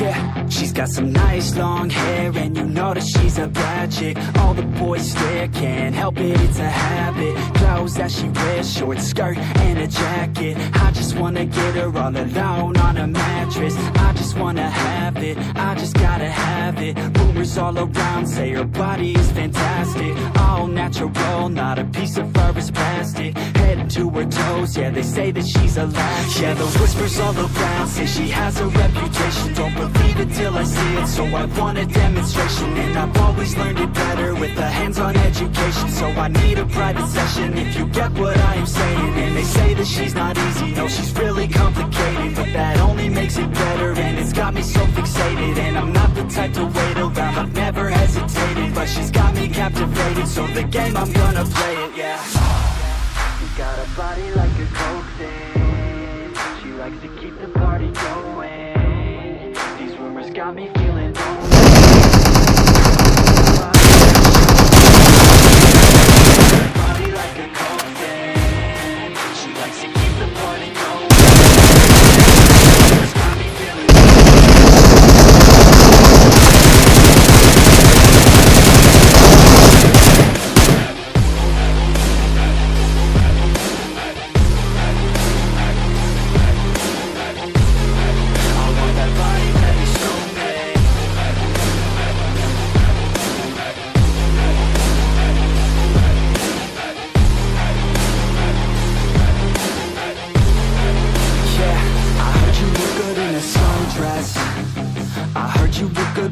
Yeah, she's got some nice long hair, and you know that she's a bad chick. All the boys stare, can't help it, it's a habit. Clothes that she wears, short skirt and a jacket. I just wanna get her all alone on a mattress. I just wanna have it, I just gotta have it. Rumors all around say her body is fantastic. All natural, not a piece of fur is plastic. Head to her toes, yeah, they say that she's a latch. Yeah, the whispers all around say she has a reputation. Don't believe it till I see it, so I want a demonstration. And I've always learned it better with a hands-on education. So I need a private session, if you get what I am saying. And they say that she's not easy, no, she's really complicated. But that only makes it better, and it's got me so fixated. And I'm not the type to wait around, I've never hesitated. But she's got me captivated, so the game, I'm gonna play it, yeah. She got a body like a coke thing. She likes to keep the party going. These rumors got me feeling lonely. Body like a coke thing. She likes to keep the party going. Rumors got me feeling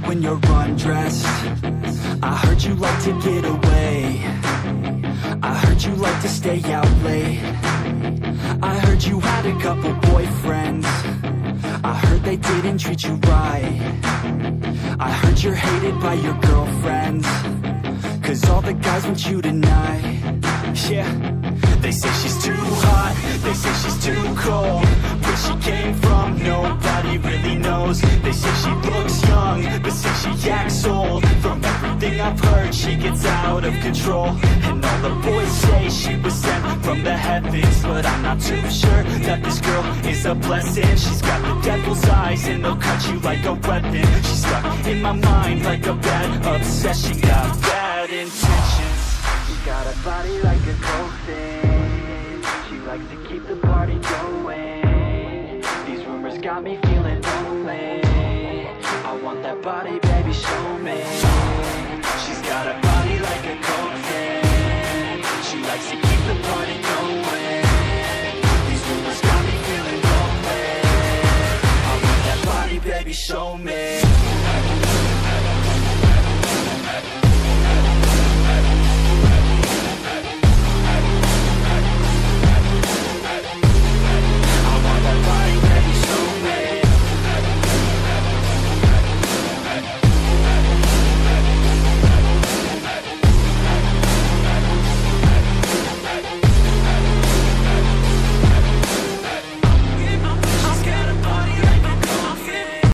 when you're undressed. I heard you like to get away. I heard you like to stay out late. I heard you had a couple boyfriends. I heard they didn't treat you right. I heard you're hated by your girlfriends, 'cause all the guys want you tonight. Yeah, they say she's too hot, they say she's too cold. Where she came from, nobody really knows. They say she looks young, but say she acts old. From everything I've heard, she gets out of control. And all the boys say she was sent from the heavens, but I'm not too sure that this girl is a blessing. She's got the devil's eyes, and they'll cut you like a weapon. She's stuck in my mind like a bad obsession. Got bad intentions. She got a body like a coke thing. She likes to keep the party going. These rumors got me feeling lonely. I want that body, baby, show me. She's got a body like a coke thing. She likes to keep the party going. These rumors got me feeling lonely. I want that body, baby, show me.